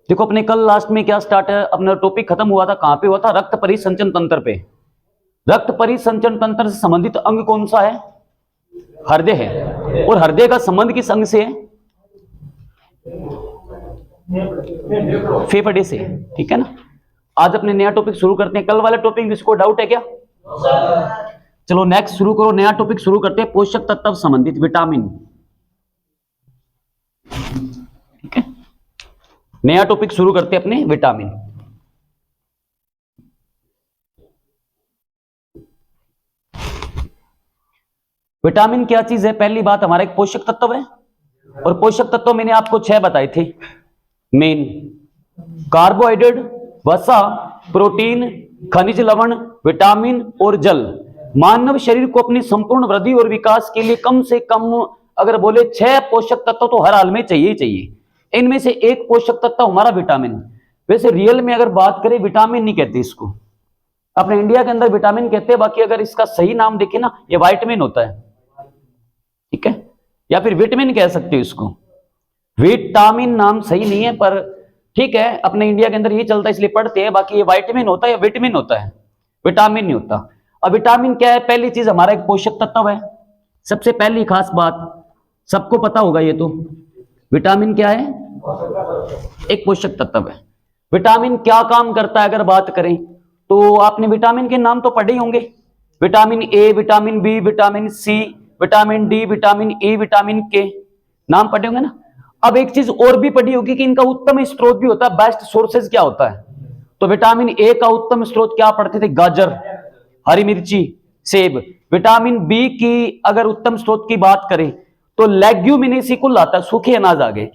देखो अपने कल लास्ट में क्या स्टार्ट है, अपना टॉपिक खत्म हुआ था, कहां पे हुआ था? रक्त परिसंचन तंत्र पे। रक्त परिसंचन तंत्र से संबंधित अंग कौन सा है? हृदय है। और हृदय का संबंध किस अंग से है? फेफड़े से। ठीक है ना। आज अपने नया टॉपिक शुरू करते हैं। कल वाले टॉपिक किसको डाउट है क्या? चलो नेक्स्ट शुरू करो, नया टॉपिक शुरू करते हैं, पोषक तत्व संबंधित विटामिन। ठीक है, नया टॉपिक शुरू करते हैं अपने विटामिन। विटामिन क्या चीज है? पहली बात हमारा एक पोषक तत्व है, और पोषक तत्व मैंने आपको 6 बताए थे मेन। कार्बोहाइड्रेट, वसा, प्रोटीन, खनिज लवण, विटामिन और जल। मानव शरीर को अपनी संपूर्ण वृद्धि और विकास के लिए कम से कम अगर बोले 6 पोषक तत्व तो हर हाल में चाहिए ही चाहिए। इनमें से एक पोषक तत्व हमारा विटामिन। वैसे रियल में अगर बात करें विटामिन नहीं कहते इसको, अपने इंडिया के अंदर विटामिन कहते हैं, बाकी अगर इसका सही नाम देखें ना, ये विटामिन होता है। ठीक है, या फिर विटामिन कह सकते हो इसको। विटामिन नाम सही नहीं है, पर ठीक है, अपने इंडिया के अंदर ये चलता है इसलिए पढ़ते हैं। बाकी ये विटामिन होता है या विटामिन होता है, विटामिन नहीं होता। अब विटामिन क्या है? पहली चीज हमारा एक पोषक तत्व है। सबसे पहली खास बात सबको पता होगा ये तो, विटामिन क्या है? एक पोषक तत्व है। विटामिन क्या काम करता है अगर बात करें तो आपने विटामिन के नाम तो पढ़े ही होंगे। Vitamin A, vitamin B, vitamin C, vitamin D, vitamin E, vitamin K, नाम पढ़े होंगे ना। अब एक चीज और भी पढ़ी होगी कि इनका उत्तम स्रोत भी होता है, बेस्ट सोर्सेज क्या होता है। तो विटामिन ए का उत्तम स्रोत क्या पढ़ते थे? गाजर, हरी मिर्ची, सेब। विटामिन बी की अगर उत्तम स्रोत की बात करें तो लेग्यूमिनेसी कुल आता है, सूखे अनाज आ गए,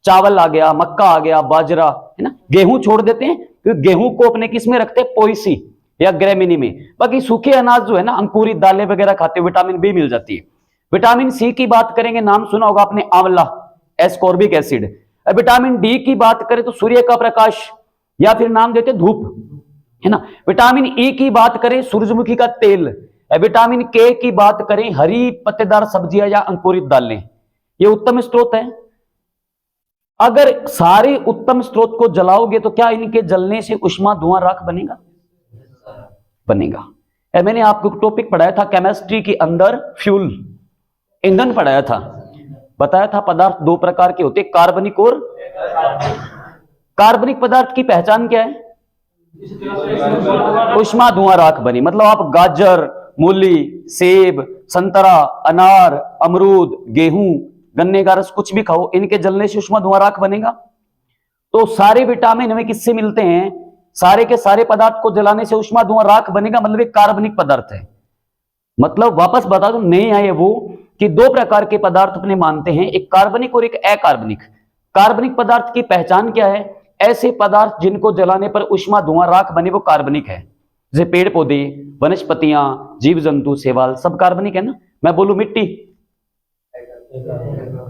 चावल आ गया, मक्का आ गया, बाजरा, है ना। गेहूं छोड़ देते हैं क्योंकि गेहूं को अपने किस में रखते हैं? पोइसी या ग्रेमिनी में। बाकी सूखे अनाज जो है ना, अंकुरित दालें वगैरह खाते हैं, विटामिन बी मिल जाती है। विटामिन सी की बात करेंगे, नाम सुना होगा आपने, आंवला, एस्कॉर्बिक एसिड। विटामिन डी की बात करें तो सूर्य का प्रकाश, या फिर नाम देते धूप, है ना। विटामिन ई की बात करें सूरजमुखी का तेल। विटामिन के की बात करें हरी पत्तेदार सब्जियां या अंकुरित दालें। ये उत्तम स्रोत है। अगर सारे उत्तम स्रोत को जलाओगे तो क्या इनके जलने से उष्मा धुआं राख बनेगा? बनेगा। मैंने आपको टॉपिक पढ़ाया था केमिस्ट्री के अंदर, फ्यूल, ईंधन पढ़ाया था, बताया था पदार्थ 2 प्रकार के होते, कार्बनिक और। कार्बनिक पदार्थ की पहचान क्या है? उष्मा धुआं राख बनी। मतलब आप गाजर, मूली, सेब, संतरा, अनार, अमरूद, गेहूं, गन्ने का रस कुछ भी खाओ, इनके जलने से उष्मा धुआं राख बनेगा। तो सारे विटामिन हमें किससे मिलते हैं? सारे के सारे पदार्थ को जलाने से उष्मा धुआं राख बनेगा, मतलब एक कार्बनिक पदार्थ है। मतलब वापस बता दूं, नहीं आए वो कि 2 प्रकार के पदार्थ अपने मानते हैं, एक कार्बनिक और एक अकार्बनिक। कार्बनिक पदार्थ की पहचान क्या है? ऐसे पदार्थ जिनको जलाने पर उष्मा धुआं राख बने वो कार्बनिक है। जैसे पेड़ पौधे, वनस्पतियां, जीव जंतु, शैवाल, सब कार्बनिक है ना। मैं बोलूं मिट्टी,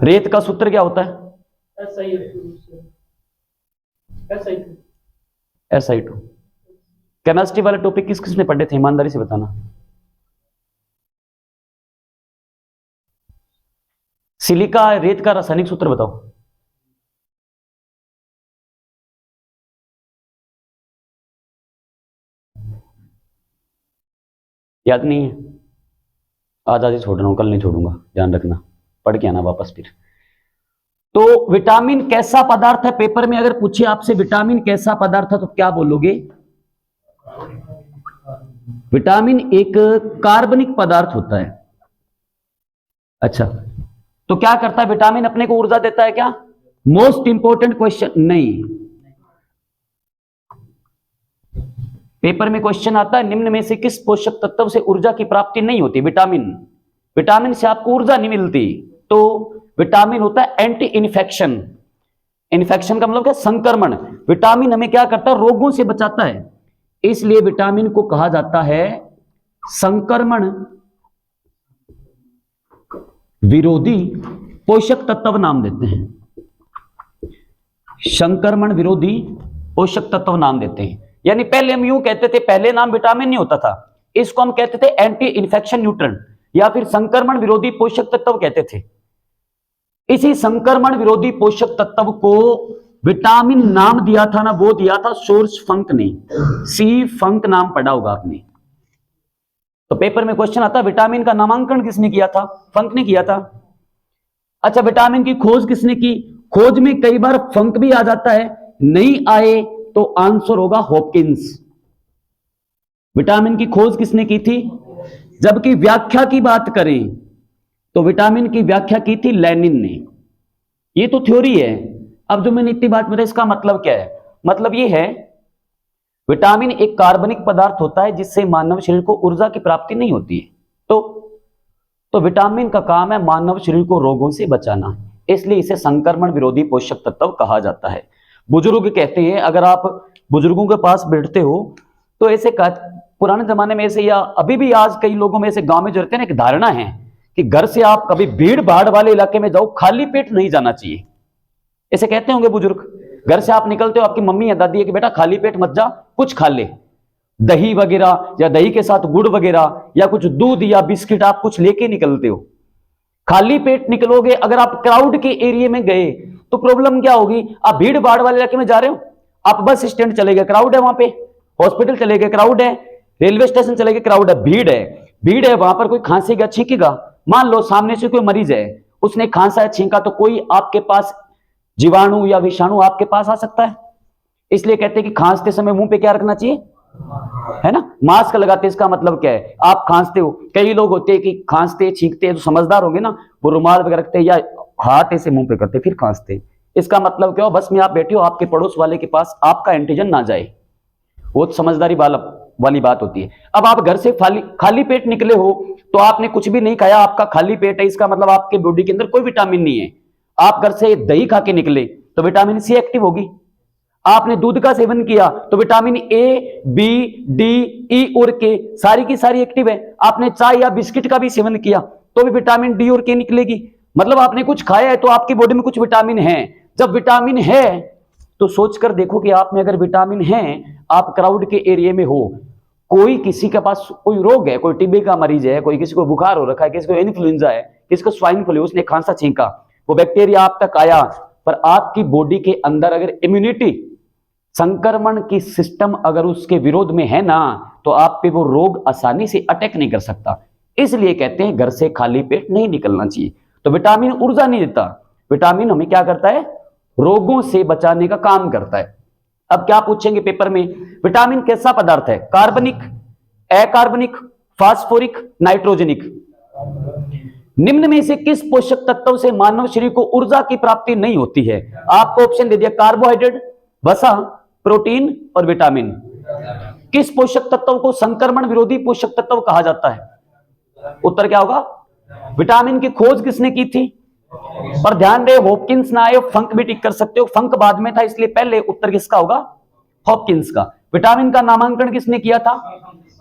रेत का सूत्र क्या होता है? SI2। केमिस्ट्री वाले टॉपिक किस किस ने पढ़े थे, ईमानदारी से बताना। सिलिका, रेत का रासायनिक सूत्र बताओ। याद नहीं है? आज ही छोड़ रहा हूं, कल नहीं छोड़ूंगा, ध्यान रखना, पढ़ के आना वापस फिर। तो विटामिन कैसा पदार्थ है? पेपर में अगर पूछे आपसे विटामिन कैसा पदार्थ है तो क्या बोलोगे? विटामिन एक कार्बनिक पदार्थ होता है। अच्छा, तो क्या करता है विटामिन? अपने को ऊर्जा देता है क्या? मोस्ट इंपोर्टेंट क्वेश्चन, नहीं। पेपर में क्वेश्चन आता है निम्न में से किस पोषक तत्व से ऊर्जा की प्राप्ति नहीं होती? विटामिन। विटामिन से आपको ऊर्जा नहीं मिलती। तो विटामिन होता है एंटी इन्फेक्शन। इन्फेक्शन का मतलब क्या? संक्रमण। विटामिन हमें क्या करता है? रोगों से बचाता है। इसलिए विटामिन को कहा जाता है संक्रमण विरोधी पोषक तत्व नाम देते हैं। संक्रमण विरोधी पोषक तत्व नाम देते हैं। यानी पहले हम यूं कहते थे, पहले नाम विटामिन नहीं होता था, इसको हम कहते थे एंटी इन्फेक्शन न्यूट्रेंट या फिर संक्रमण विरोधी पोषक तत्व कहते थे। इसी संक्रमण विरोधी पोषक तत्व को विटामिन नाम दिया था ना, वो दिया था सोर्स फंक ने, सी फंक नाम पढ़ा होगा आपने। तो पेपर में क्वेश्चन आता, विटामिन का नामांकन किसने किया था? फंक ने किया था। अच्छा, विटामिन की खोज किसने की? खोज में कई बार फंक भी आ जाता है, नहीं आए तो आंसर होगा हॉपकिंस। विटामिन की खोज किसने की थी? जबकि व्याख्या की बात करें तो विटामिन की व्याख्या की थी लेनिन ने। ये तो थ्योरी है। अब जो मैंने इतनी बात बताई, इसका मतलब क्या है? मतलब ये है, विटामिन एक कार्बनिक पदार्थ होता है जिससे मानव शरीर को ऊर्जा की प्राप्ति नहीं होती है। तो विटामिन का काम है मानव शरीर को रोगों से बचाना, इसलिए इसे संक्रमण विरोधी पोषक तत्व कहा जाता है। बुजुर्ग कहते हैं, अगर आप बुजुर्गों के पास बैठते हो तो ऐसे पुराने जमाने में ऐसे, या अभी भी आज कई लोगों में ऐसे गांव में जो रहते हैं ना, एक धारणा है कि घर से आप कभी भीड़ भाड़ वाले इलाके में जाओ, खाली पेट नहीं जाना चाहिए। ऐसे कहते होंगे बुजुर्ग। घर से आप निकलते हो, आपकी मम्मी या दादी है कि बेटा खाली पेट मत जा, कुछ खा ले, दही वगैरह या दही के साथ गुड़ वगैरह या कुछ दूध या बिस्किट आप कुछ लेके निकलते हो। खाली पेट निकलोगे, अगर आप क्राउड के एरिया में गए तो प्रॉब्लम क्या होगी? आप भीड़ भाड़ वाले इलाके में जा रहे हो, आप बस स्टैंड चले गए, क्राउड है वहां पे, हॉस्पिटल चले गए, क्राउड है, रेलवे स्टेशन चले गए, क्राउड है, भीड़ है, वहां पर कोई खांसेगा छींकेगा। मान लो सामने से कोई मरीज है, उसने खांसा छींका, तो कोई आपके पास जीवाणु या विषाणु आपके पास आ सकता है। इसलिए कहते हैं कि खांसते समय मुंह पे क्या रखना चाहिए, है ना, मास्क लगाते। इसका मतलब क्या है? आप खांसते हो, कई लोग होते हैं कि खांसते छींकते हैं, जो समझदार होंगे ना, वो रुमाल वगैरह रखते हैं या हाथ ऐसे मुंह पे करते फिर खांसते। इसका मतलब क्या हो? बस में आप बैठे हो, आपके पड़ोस वाले के पास आपका एंटीजन ना जाए, वो समझदारी वाली बात होती है। अब आप घर से खाली पेट निकले हो, तो आपने कुछ भी नहीं खाया, आपका खाली पेट है, इसका मतलब आपके बॉडी के अंदर कोई विटामिन नहीं है। आप घर से दही खा के निकले तो विटामिन सी एक्टिव होगी। आपने दूध का सेवन किया तो विटामिन ए, बी, डी, ई और के सारी की सारी एक्टिव है। आपने चाय या बिस्किट का भी सेवन किया तो भी विटामिन डी और के निकलेगी। मतलब आपने कुछ खाया है तो आपकी बॉडी में कुछ विटामिन है। जब विटामिन है तो सोचकर देखो कि आप में अगर विटामिन है, आप क्राउड के एरिया में हो, कोई किसी के पास कोई रोग है, कोई टीबी का मरीज है, कोई किसी को बुखार हो रखा है, किसी को इन्फ्लुएंजा है, किसी को स्वाइन फ्लू, उसने खांसा छींका, वो बैक्टीरिया आप तक आया, पर आपकी बॉडी के अंदर अगर इम्यूनिटी, संक्रमण की सिस्टम अगर उसके विरोध में है ना, तो आप पे वो रोग आसानी से अटैक नहीं कर सकता। इसलिए कहते हैं घर से खाली पेट नहीं निकलना चाहिए। तो विटामिन ऊर्जा नहीं देता, विटामिन हमें क्या करता है? रोगों से बचाने का काम करता है। अब क्या पूछेंगे पेपर में? विटामिन कैसा पदार्थ है? कार्बनिक, अकार्बनिक, फास्फोरिक, नाइट्रोजनिक? निम्न में से किस पोषक तत्व से मानव शरीर को ऊर्जा की प्राप्ति नहीं होती है? आपको ऑप्शन दे दिया, कार्बोहाइड्रेट, वसा, प्रोटीन और विटामिन। किस पोषक तत्व को संक्रमण विरोधी पोषक तत्व कहा जाता है? उत्तर क्या होगा? विटामिन की खोज किसने की थी? पर ध्यान रहे, हॉपकिंस ना आए, फंक भी टिक कर सकते हो, फंक बाद में था, इसलिए पहले उत्तर किसका होगा? हॉपकिंस का। विटामिन का नामांकन किसने किया था?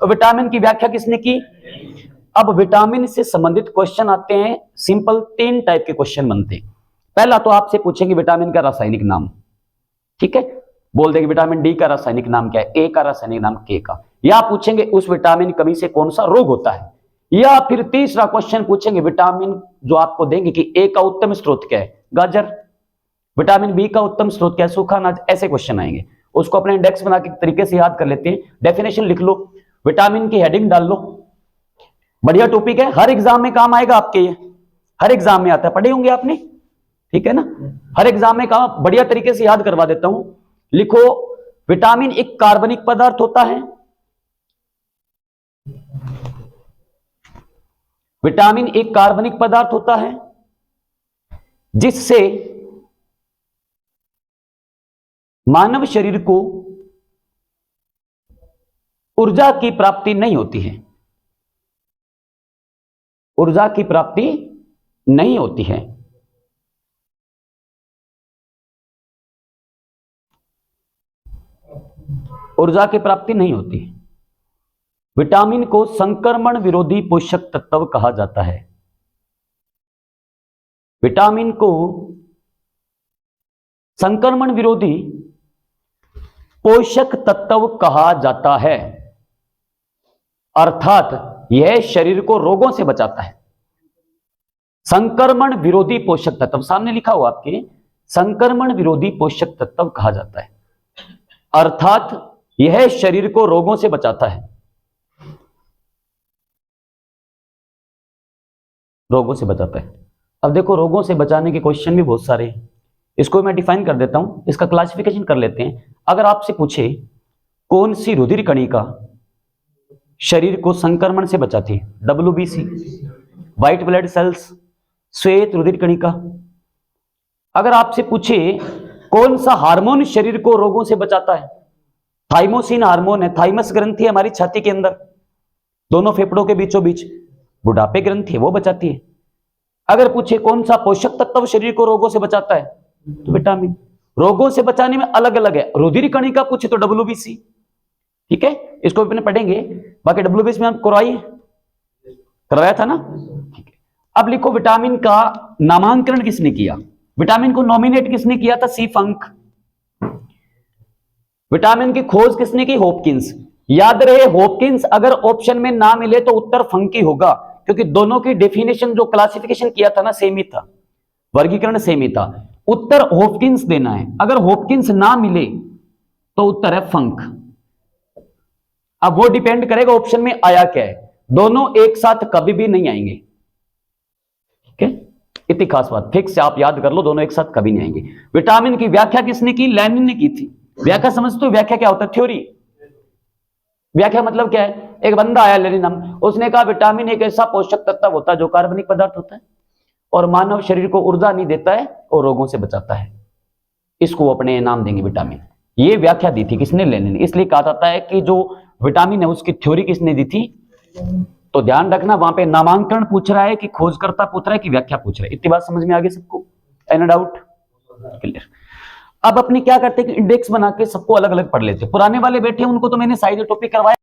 और विटामिन की व्याख्या किसने की? अब विटामिन से संबंधित क्वेश्चन आते हैं, सिंपल 3 टाइप के क्वेश्चन बनते हैं। पहला तो आपसे पूछेंगे विटामिन का रासायनिक नाम, ठीक है, बोल देंगे विटामिन डी का रासायनिक नाम क्या है, ए का रासायनिक नाम के का, या पूछेंगे उस विटामिन की कमी से कौन सा रोग होता है, या फिर तीसरा क्वेश्चन पूछेंगे विटामिन जो आपको देंगे कि ए का उत्तम स्रोत क्या है, गाजर, विटामिन बी का उत्तम स्रोत क्या है, सूखा अनाज। ऐसे क्वेश्चन आएंगे, उसको अपने इंडेक्स बना के तरीके से याद कर लेते हैं। डेफिनेशन लिख लो, विटामिन की हेडिंग डाल लो, बढ़िया टॉपिक है, हर एग्जाम में काम आएगा आपके, ये हर एग्जाम में आता है, पढ़े होंगे आपने, ठीक है ना, हर एग्जाम में काम, बढ़िया तरीके से याद करवा देता हूं। लिखो, विटामिन एक कार्बनिक पदार्थ होता है, विटामिन एक कार्बनिक पदार्थ होता है जिससे मानव शरीर को ऊर्जा की प्राप्ति नहीं होती है, ऊर्जा की प्राप्ति नहीं होती है। ऊर्जा की प्राप्ति नहीं होती है। विटामिन को संक्रमण विरोधी पोषक तत्व कहा जाता है। विटामिन को संक्रमण विरोधी पोषक तत्व कहा जाता है, अर्थात यह शरीर को रोगों से बचाता है। संक्रमण विरोधी पोषक तत्व, सामने लिखा हुआ आपके, संक्रमण विरोधी पोषक तत्व कहा जाता है, अर्थात यह शरीर को रोगों से बचाता है, रोगों से बचाता है। अब देखो रोगों से बचाने के क्वेश्चन भी बहुत सारे हैं, इसको मैं डिफाइन कर देता हूं, इसका क्लासिफिकेशन कर लेते हैं। अगर आपसे पूछे कौन सी रुधिर कणिका शरीर को संक्रमण से बचाती है, WBC, व्हाइट ब्लड सेल्स, श्वेत रुधिर कणिका। अगर आपसे पूछे कौन सा हार्मोन शरीर को रोगों से बचाता है, थाइमोसिन हार्मोन है, थाइमस ग्रंथि है हमारी छाती के अंदर, दोनों फेफड़ों के बीचों बीच, बुढ़ापे ग्रंथि है वो बचाती है। अगर पूछे कौन सा पोषक तत्व शरीर को रोगों से बचाता है, तो विटामिन। रोगों से बचाने में अलग अलग है, रुधिर कणिका पूछे तो WBC, ठीक है, इसको भी पढ़ेंगे। बाकी WBC में आप करवाया था ना, ठीक है। अब लिखो विटामिन का नामांकन किसने किया, विटामिन को नॉमिनेट किसने किया था, सी फंक। विटामिन की खोज किसने की, हॉपकिंस। याद रहे हॉपकिंस अगर ऑप्शन में ना मिले तो उत्तर फंकी होगा, क्योंकि दोनों की डेफिनेशन जो क्लासिफिकेशन किया था ना सेम ही था, वर्गीकरण सेम ही था। उत्तर हॉपकिंस देना है, अगर हॉपकिंस ना मिले तो उत्तर है फंक। अब वो डिपेंड करेगा ऑप्शन में आया क्या है, दोनों एक साथ कभी भी नहीं आएंगे, ठीक है, इतनी खास बात फिक्स आप याद कर लो, दोनों एक साथ कभी नहीं आएंगे। विटामिन की व्याख्या किसने की, लेनिन ने की थी। व्याख्या समझते हो, व्याख्या क्या होता है, थ्योरी। व्याख्या मतलब क्या है, एक बंदा आया लेनिन नाम, उसने कहा विटामिन एक ऐसा पोषक तत्व होता है जो कार्बनिक पदार्थ होता है और मानव शरीर को ऊर्जा नहीं देता है और रोगों से बचाता है, इसको अपने नाम देंगे विटामिन। ये व्याख्या दी थी किसने, लेनिन। इसलिए कहा जाता है कि जो विटामिन है उसकी थ्योरी किसने दी थी। तो ध्यान रखना वहां पे नामांकन पूछ रहा है कि खोजकर्ता पूछ रहा है कि व्याख्या पूछ रहा है। इतनी बात समझ में आ गई सबको, एनी डाउट, क्लियर। अब अपने क्या करते हैं कि इंडेक्स बना के सबको अलग अलग पढ़ लेते हैं। पुराने वाले बैठे उनको तो मैंने साइड टॉपिक करवाया।